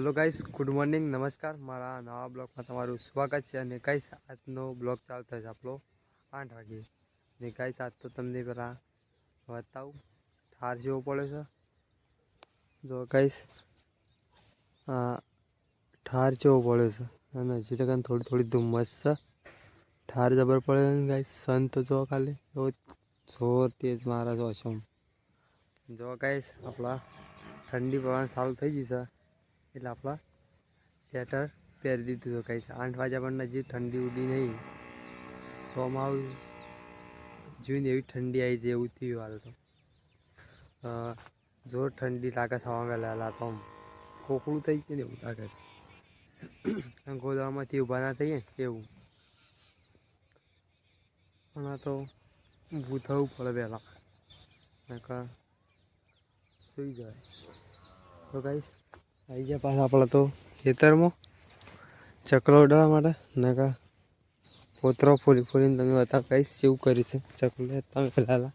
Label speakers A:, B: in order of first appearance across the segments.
A: Hello guys, good morning, नमस्कार। मारा नवा ब्लॉग में तमारू स्वागत है। અને ગાઈસ આજનો બ્લોગ ચાલુ થાય છે આપણો 8 વાગે। ને ગાઈસ આજ તો તમને પેલા બતાવું ઠાર જેવો પડે છે। જો ગાઈસ આ ઠાર જેવો પડે છે અને હજી તક થોડી થોડી ધુમ્મસ છે। ઠાર જબર પડે છે ગાઈસ। સન તો જો ખાલી એવો જોર તેજ મારે છે ઓછમ। જો ગાઈસ આપણા ઠંડી પડવાનું ચાલુ થઈ ગઈ છે એટલે આપણા સ્વેટર પહેરી દીધું તો ગાઈસ 8 વાગ્યા પણ હજી ઠંડી ઉડી નહીં। સોમાં જોઈને એવી ઠંડી આવી જાય એવું થયું હાલ તો। જોર ઠંડી લાગે થવા વહેલા તો આમ કોકળું થઈ ગયું ને એવું લાગે છે। ગોદામાંથી ઊભા ના થઈએ એવું। અને તો ઊભું થવું પડે વહેલા નકર સુઈ જાય। તો ગાઈસ આવી ગયા પાછા આપણે તો ખેતરમાં ચકલો ઉડાડવા માટે। નકા પોતરો ફોલી ફોલીને તમે બતાવ ગાઈસ જેવું કર્યું છે ચકલે તમે પહેલાં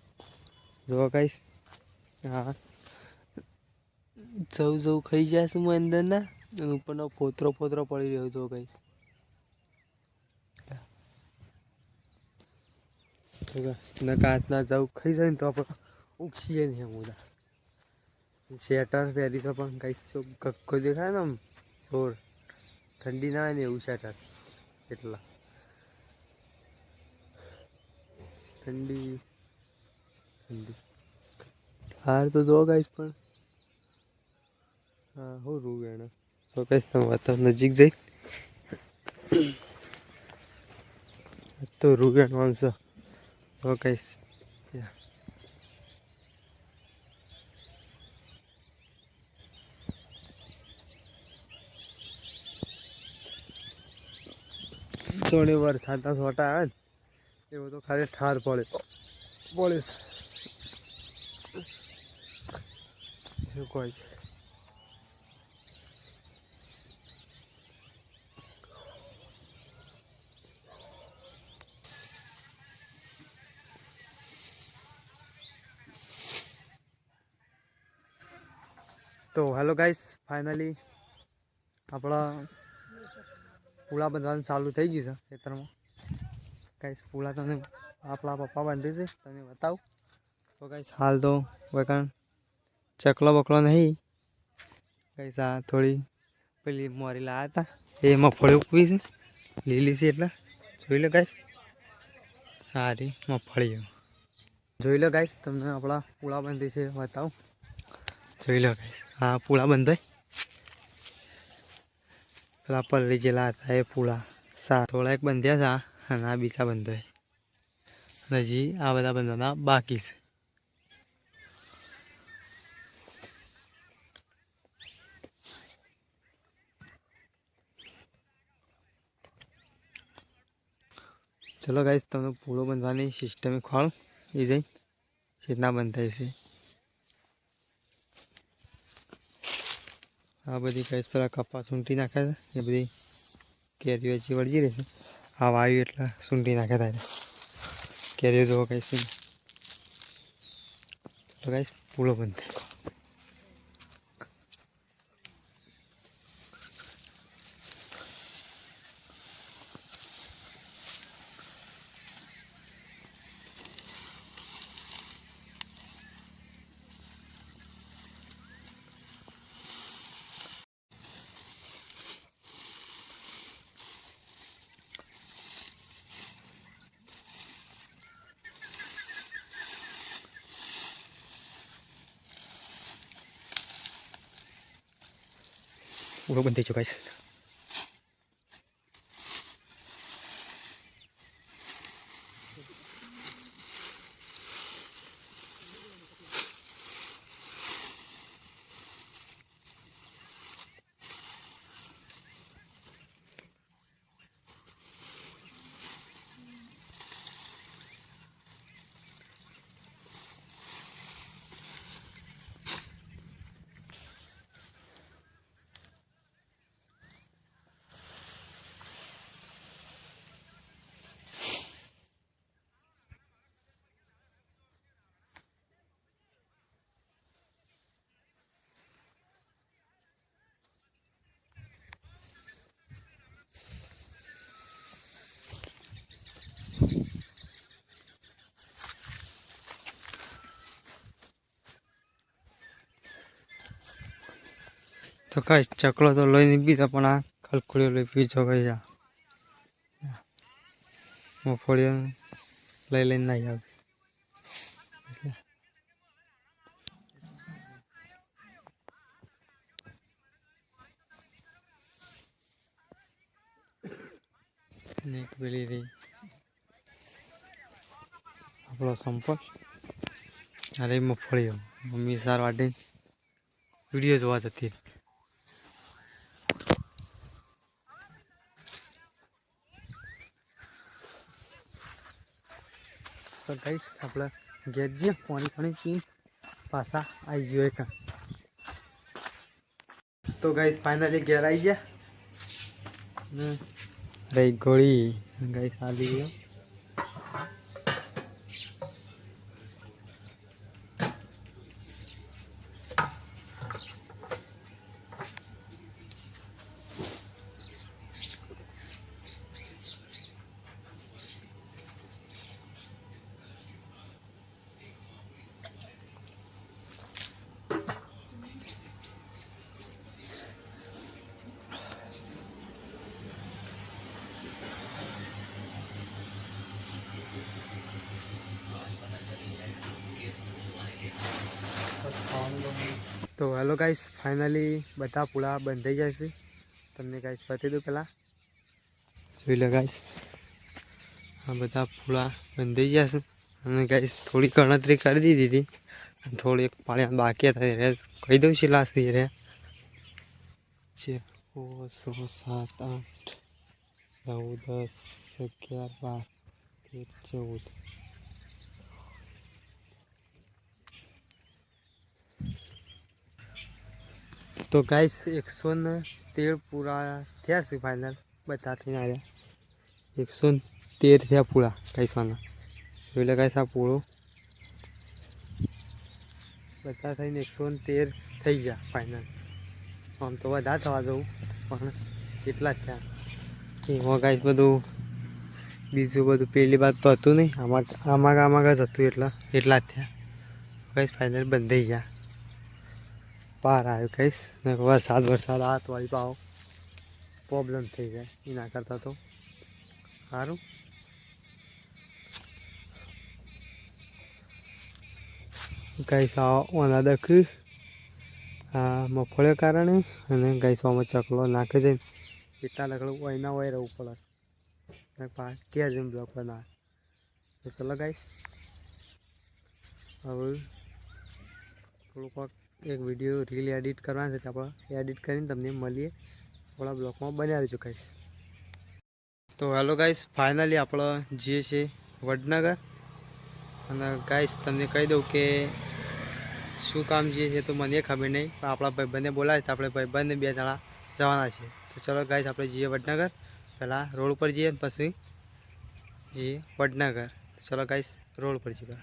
A: જો ગાઈસ હા જવું ખાઈ જાય છે હું અંદરના અને ઉપરનો પોતરો પડી રહ્યો જો ગાઈસ। નકા હાથના જવું ખાઈ જાય ને તો આપણે ઉગી જાય ને એમ બધા। સ્વેટર પહેરી તો પણ ગાઈસ ગક્કો દેખાય ને આમ જોર ઠંડી ના આવે ને એવું સ્વેટર એટલા ઠંડી હાર તો જો ગાઈસ પણ હા હું રૂ એને તો ગાઈસ તમે બતાવ નજીક જઈ તો રૂ માણસો તો ગાઈસ થોડી વાર છાતા છોટા આવે ને એવો તો ખાલી ઠાર પડે શું કોઈ તો હેલો ગાઈસ ફાઇનલી આપણા પૂળા બંધવાનું ચાલુ થઈ ગયું છે ખેતરમાં। ગાઈસ પૂળા તમને આપણા પપ્પા બાંધે છે તમે બતાવું તો ગાઈસ હાલ તો વળકાણ ચકલો બકલો નહીં ગાઈસ। આ થોડી પેલી મોરી લાવ્યા હતા એ મગફળી ઉકવી છે લીલી છે એટલે જોઈ લો ગાઈસ। સારી મગફળી જોઈ લો ગાઈસ તમને આપણા પૂળા બાંધે છે બતાવું જોઈ લો ગાઈસ। હા પૂળા બંધાય પેલા પલ્લી જેલા હતા એ પૂળા થોડા એક બંધ્યા છે અને આ બીજા બંધાય હજી આ બધા બંધાના બાકી છે। ચલો ગાઈસ તમને પૂળો બંધવાની સિસ્ટમ ખોળ એ જઈ જેટના બંધાય છે। આ બધી ગાઈસ પેલા કપા સૂંટી નાખે છે એ બધી કેરીઓ હજી વળગી રહેશે। આ વાયુ એટલે સૂંટી નાખે થાય કેરીઓ જોવો ગાઈસ તો ગાઈસ પૂળો બંધ થાય। પૂળો બંધ થઈ ગયો ગાઈસ। તો કઈ ચકલો તો લઈને બીજા પણ આ ખલખુડીઓ લઈ પીછો કઈ જા મફળીઓ લઈ લઈને નહીં આવશે. એક પેલી રહી આપણો સંપર્ક અરે મફળીઓ મમ્મી સાર વાટે વિડીયો જોવા જતી. તો ગાઈસ આપણે ઘેર જઈએ પાણી પીને પાછા આવી ગયો એક. તો ગાઈસ ફાઇનલી ઘેર આવી ગયા. અરે ગોળી ગાઈસ આવી ગયો. તો હેલો ગાઈસ ફાઇનલી બધા પૂળા બંધ થઈ જાય છે. તમને ગાઈસ બતાવી દઉં પહેલાં જોઈ લો ગાઈસ આ બધા પૂળા બંધ થઈ ગયા છે. અને ગાઈસ થોડી ગણતરી કરી દીધી હતી થોડી એક પાણી બાકી હતા રે કહી દઉં છે લાસ્ટ રે 6 7 8 9 10 11 12 13 14. તો ગાઈસ 113 પૂરા થયા છે ફાઇનલ બધા થઈને આવ્યા 113 થયા પૂરા ગાઈસવાના. જોઈ લે ગાઈસ આ પૂળો બધા થઈને 113 થઈ ગયા ફાઇનલ. આમ તો વધારે થવા જવું પણ એટલા જ થયા. એમાં ગાઈસ બધું બીજું બધું પેલી વાત તો હતું નહીં આમાં જ હતું એટલા જ થયા ગાઈસ. ફાઇનલ બંધ થઈ ગયા પાર આવ્યો કહીશ ને વરસાદ હાથ વાળી પાવો પ્રોબ્લેમ થઈ જાય એના કરતાં તો સારું. ગાઈસ ઓના દખ્યું આ મફળે કારણે અને ગાઈસમાં ચકલો નાખે છે એટલા લગડું ઓયના હોય રહેવું પડે ક્યાં જેમ બ્લોક બનાવે. તો ચલો ગાઈસ હવે થોડુંક એક વિડીયો રીલ એડિટ કરવાનું છે આપણે એડિટ કરીને તમને મળીએ થોડા બ્લોકમાં બન્યા રહેજો ગાઈસ. તો હેલો ગાઈસ ફાઇનલી આપણે જઈએ છીએ વડનગર. અને ગાઈસ તમને કહી દઉં કે શું કામ જઈએ છીએ તો મને ખબર નહીં પણ આપણા ભાઈબંધને બોલાવે તો આપણે ભાઈબંધને 2 જણા જવાના છીએ. તો ચલો ગાઈસ આપણે જઈએ વડનગર. પહેલાં રોડ ઉપર જઈએ પછી જઈએ વડનગર. ચલો ગાઈસ રોડ પર જઈએ.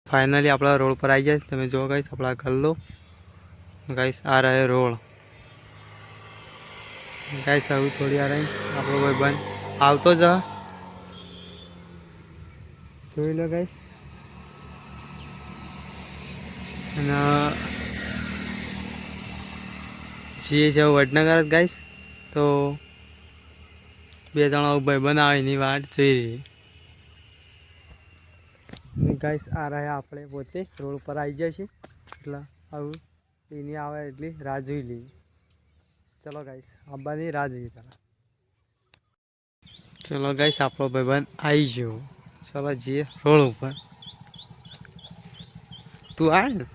A: ફાઇનલી આપણા રોડ પર આવી જાય તમે જો ગાઈસ આપણા ગલ્લો ગાઈસ આ રહે રોડ ગાઈસ. આવું થોડી આ રહી આપણો ભાઈબંધ આવતો જ જોઈ લો ગાઈસ. અને છીએ છે વડનગર જ ગાઈસ. તો 2 જણા ભાઈબંધ આવે એની વાટ જોઈ રહી ગાઈસ. આ રહ્યા આપણે પોતે રોડ પર આવી જાય છે એટલે આવું એની આવે એટલી રાહ જોઈ લઈએ. ચલો ગાઈસ આબાની રાહ જોઈએ પહેલાં. ચલો ગાઈસ આપણો ભાઈબંધ આવી ગયો. ચલો જઈએ રોડ ઉપર. તું આ ને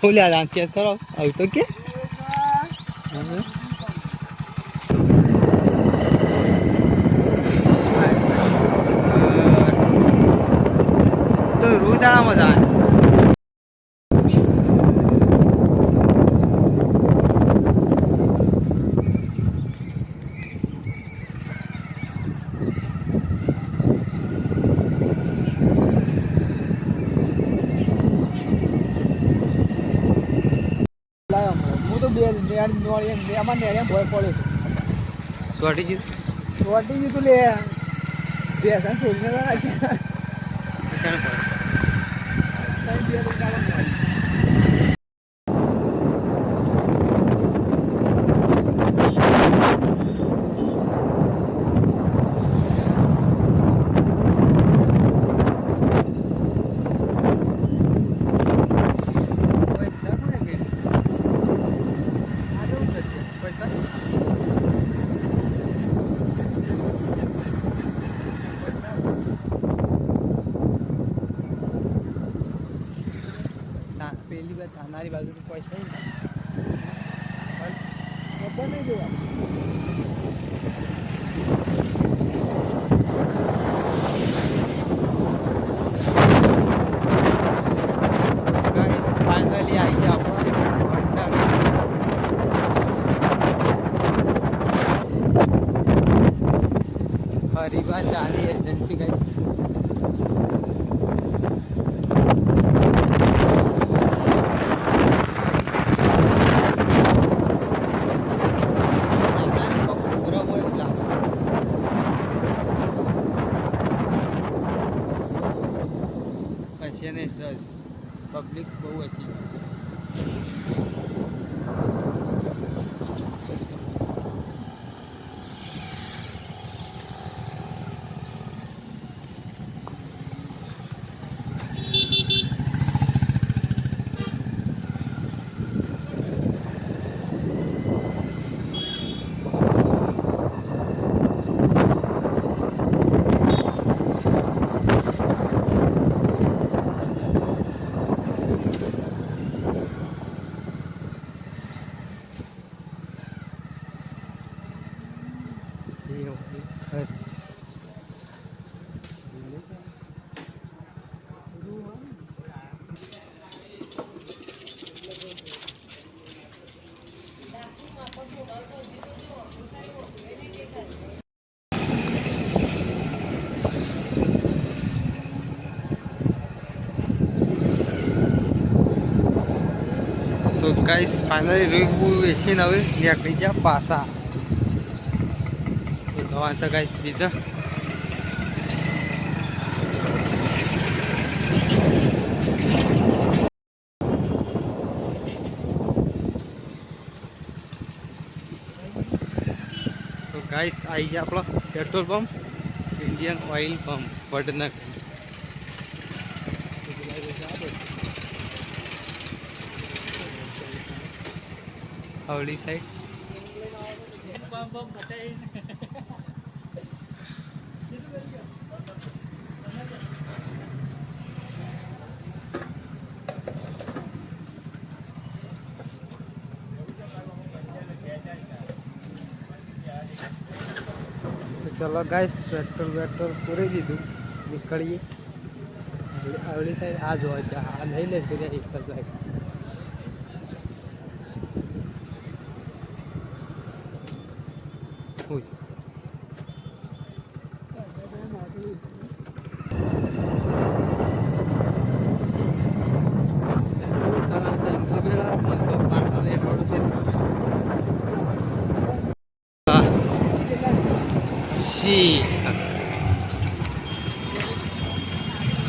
A: હું લ્યા આમ ચેક કરો આવું તો કે તો રૂદાણામાં જાય.
B: હું તો બે એમાં નેરે ભય પડ્યો
A: સોટી જી
B: તું લે ભેંસા છોડીને
A: પૈસા કોને કે આ જવું છે પૈસા પેલી બાદ થાનારી બાજુ પૈસા
B: ખબર નહીં જોવા
A: ફાઇનલી આવી ગયા હરીબા ચાલી એજન્સી ગાઈસ પછી ને સર પબ્લિક બહુ હતી તો ગાઈસ ફાઇનલી રૂઈ વેચીને હવે નીકળી ગયા પાછા તો જવાનું છે ગાઈસ બીજા તો ગાઈસ આવી ગયા આપણો petrol pump Indian oil pump Vadnagar અવળી સાઈડ ચલો ગાઈસ પેટ્રોલ પૂરી દીધું નીકળીએ અવળી સાઈડ આ જોવા આ નહીં લે એક જ લાગે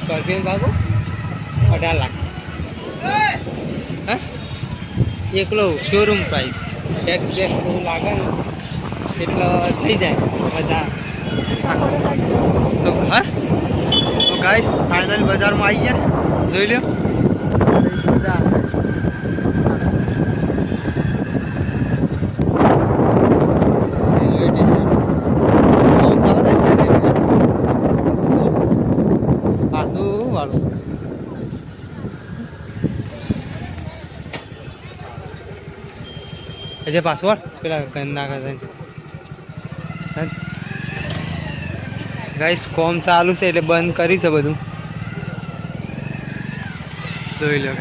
A: સ્કોર્પિયન ભાગો 18 લાખ હા એકલો શોરૂમ પ્રાઇસ ટેક્સ બેક્સ બધું લાગે ને એટલે થઈ જાય બધા તો હા તો ગાઈસ ફાઇનલ બજારમાં આવી ગયા જોઈ લો બજાર અજય પાસવર્ડ પેલા ગંદા કરે ગાઈસ કોમ ચાલુ છે એટલે બંધ કરી છે બધું જોઈ લો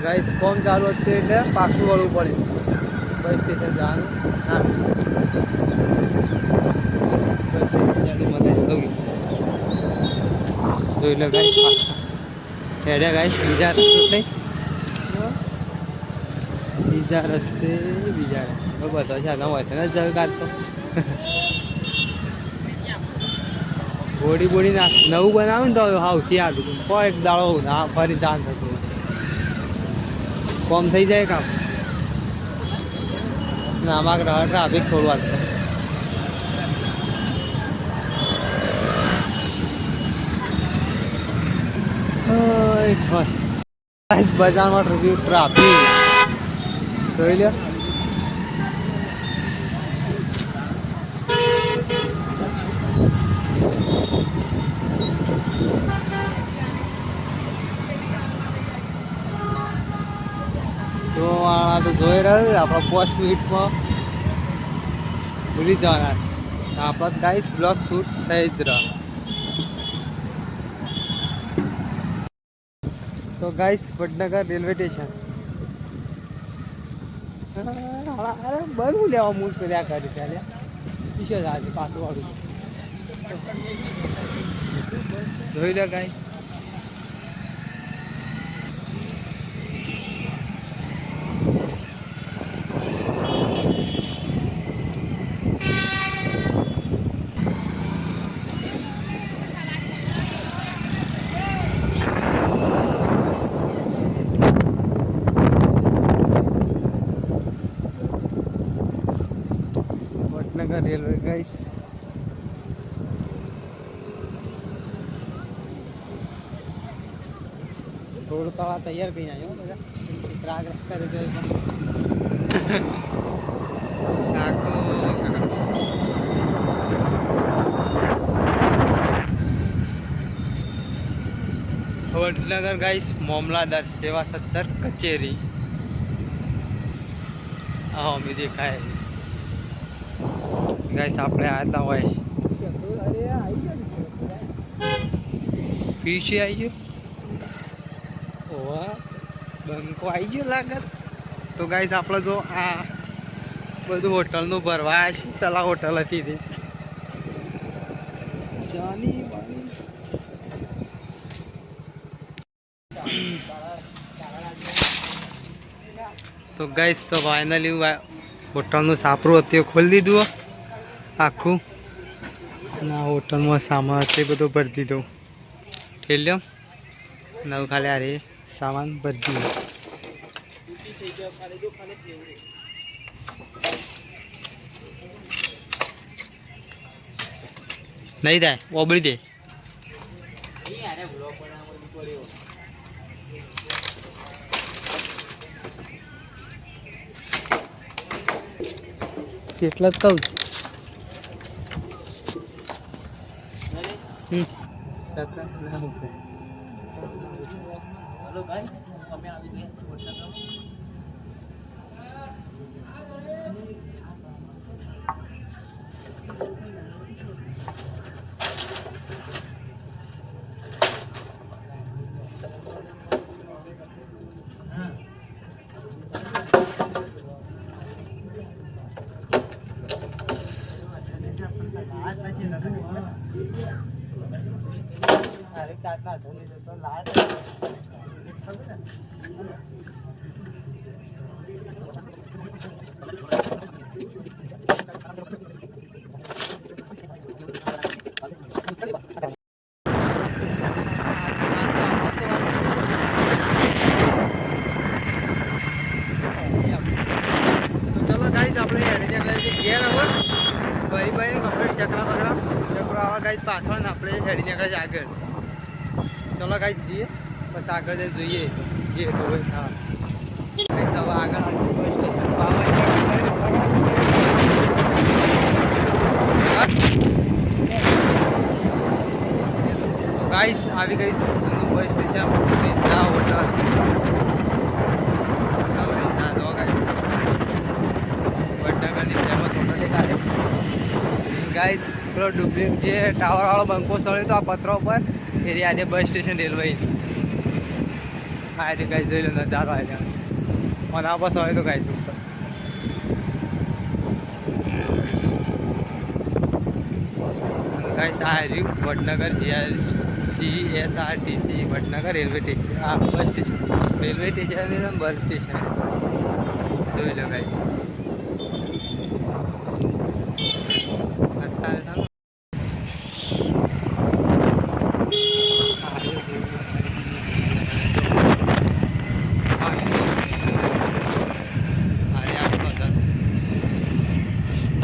A: ગાઈસ કોમ ચાલુ હતી એટલે પાછું વળવું પડે બસ સ્ટેશન જવાનું ના જોઈ લો ગાઈસ હેડે ગાઈસ બીજા રસ્તે બીજા રસ્તે બધો છે ન હોય તો જગ કાઢતો હોડી બોડી ના નવું બનાવ્યું ને તો સૌથી સારું કોઈ એક દાડો ના ફરી જાન થતું કોમ થઈ જાય કામ ના આમાં ટ્રાફિક થોડું વાગતું બસ બજારમાં ટ્રાફિક જોઈ લ્યો જોવાળા તો જોઈ રહ્યું આપણા 5 મિનિટમાં ભૂલી જવાના આપણા ગાઈસ બ્લોક શૂટ થઈ જ રહ્યા તો ગાઈસ વડનગર રેલવે સ્ટેશન અરે બધું લેવા મૂળ કર્યા કરી ત્યારે પીછે જ આજે પાછું વાળું જોઈ લે ગાય વડનગર રેલવે ગાઈસ થોડું તો તૈયાર કરી નાખ્યો બધા રાગ કરે તો વડનગર ગાઈસ મામલાદાર સેવા સત્તર કચેરી હા અમે દેખાય ગાઈસ આપણે આવતા હોય પીછે આવી ગયો ઓવા બંકો આવી ગયો લાગત તો ગાઈસ આપણે જો આ બધું હોટલનું ભરવા શીતલા હોટલ હતી તે જાની બાની તો ગાઈસ તો ફાઇનલી હોટલનું સાપરું હતું ખોલી દીધું આખું અને આ હોટલમાં સામાન તે બધું ભરી દીધો ઠેલ્યો નવ ખાલી આ રે સામાન ભરી દીધો નહીં થાય ઓબળી દે એટલા જ કહું
B: હેલો ગાઈસ અમે આવી ગયા છીએ વડનગર
A: અરે કાતના ધોની તો લાય ચલો ગાઈસ આપણે હેડી નીકળ્યા ગયા હવે ભાઈ ભાઈ કમ્પ્લીટ ચકરા બકરા આવા ગાઈસ પાછળ ને આપણે હેડી નીકળ્યા આગળ ચલો ગાઈસ જઈએ બસ આગળ જઈ જોઈએ જે તો હોય હા ગાઈસ હવે આગળ બસ સ્ટેશન તો ગાઈસ આવી ગઈ જૂનું બસ સ્ટેશન રિઝા હોટલ વડનગરની ફેમસ હોટલ દેખાડે ગાઈસ પેલો ડુપ્લિક જે ટાવર વાળો બંકો સળ્યો તો આ પથરા ઉપર એ આજે બસ સ્ટેશન રેલવે હા એ ગાઈસ જોઈ લો નજારો આવે મને આ બસ સળ્યો તો ગાઈસ ઉપર ગાઈસ આ રહ્યું Vadnagar GSRTC Vadnagar railway station આ bus station railway station bus station જોઈ લો ગાઈસ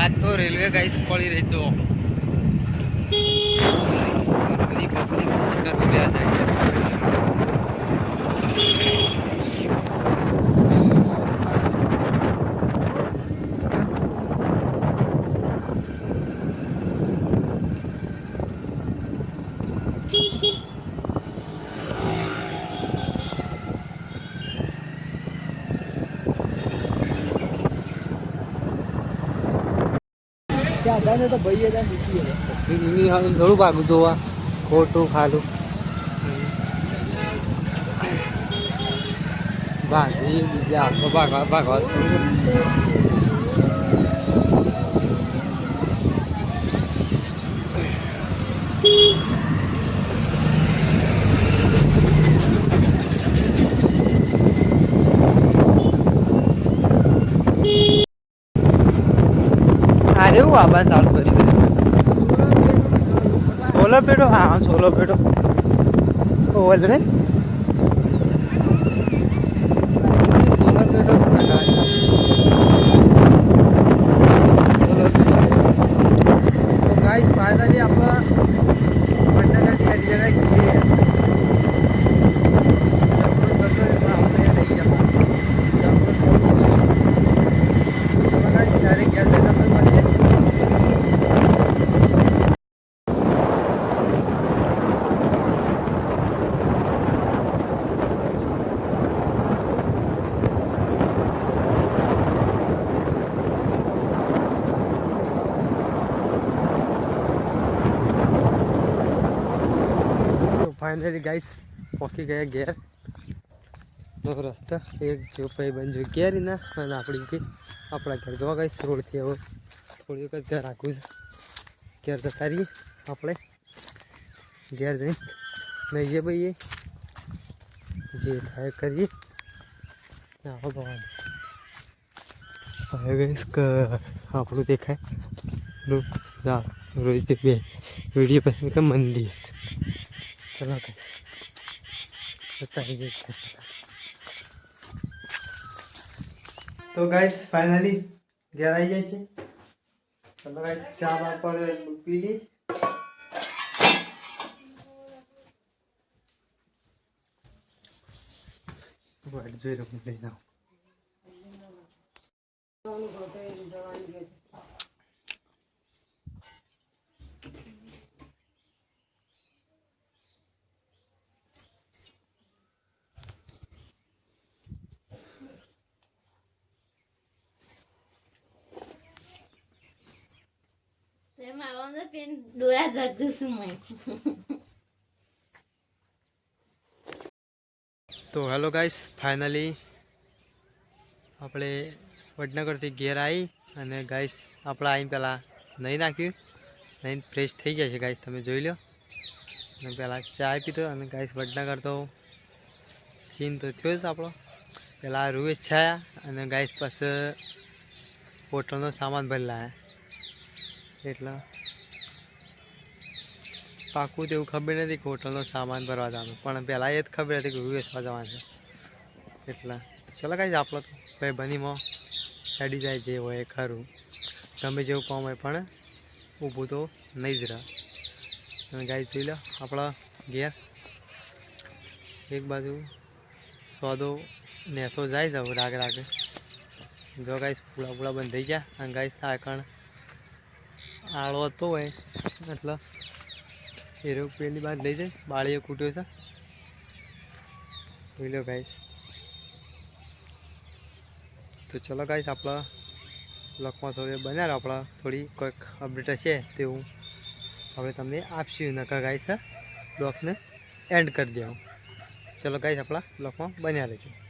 A: આજ તો રેલવે ગાઈસ પડી રહી છો બધી પબ્લિક સીટા તો લ્યા જાય
B: ત્યાં હતા ને તો ભાઈ હતા મૂકી હવે
A: સિંગની હાલ થોડું ભાગું જોવા ખોટું ખાલું ભાગી બીજા આખો ભાગવા અરે એવું આબા ચાલુ કરી સોલો પેટો હા સોલો પેટો ઓવર ને સોલો પેટો તો ગાઈસ ફાઇનલી આપણે વડનગરની અડી જગ્યાએ ગઈએ ડાયરેક્ટ ઘેર જઈને આપણે મળીએ फाइनली गाइस पहुंची गए घेर तो रस्ता एक जो भाई बन जो घेर ना अपनी थी अपना घर जो गाइस रोड थी वो थोड़ी वक्त घर आखू घेर जता रही अपने घेर जई नहीं ये भाई ये जे थाय करिए आओ भगवान हाय गाइस આપણું દેખાય લો જા રોજ બે વીડિયો પર તો મંદિર चलो तो गाइस फाइनली घर आई जाए चलो गाइस चा पर पी ली वाट जोई रखूं ले जाओ
C: મારો પેન ડોળા જાગું છું મેં
A: तो हेलो गाइस फाइनली આપણે વડનગરથી ઘેર આવી અને ગાઈસ આપણે આવીને પહેલાં નહીં નાખ્યું નહીં ફ્રેશ થઈ જાય છે ગાઈસ તમે જોઈ લો અને પહેલાં ચા પીધો અને ગાઈસ વડનગર તો સીન તો થયો જ આપણો પહેલાં રૂએ છાયા અને ગાઈસ પાસે હોટલનો સામાન ભરી લાયા એટલે પાકું તો એવું ખબર નથી કે હોટલનો સામાન ભરવા જવાનું પણ પહેલાં એ જ ખબર હતી કે વેચવા જવાનું છે એટલે ચલો કાંઈ આપણો તો ભાઈ બનીમાં ચડી જાય જે હોય ખરું ગમે જેવું કામ હોય પણ ઊભું તો નહીં જ રહે અને ગાય જોઈ લો આપણા ઘેર એક બાજુ સોદો નેસો જાય જાવ રાગ રાગે જો ગાઈસ પૂળા બંધ થઈ ગયા અને ગાઈસ આ કણ આળો હતો હોય એટલે એરો પેલી બાદ લઈ જાય બાળીઓ કૂટ્યો છે જોઈ લો ગાઈસ તો ચલો ગાઈસ આપણા બ્લોગમાં થોડી બનાવ્યો આપણા થોડી કોઈક અપડેટ હશે તેવું આપણે તમને આપશું નકા ગાઈસ બ્લોગને એન્ડ કરી દેવું ચલો ગાઈસ આપણા બ્લોગમાં બન્યા રહેજો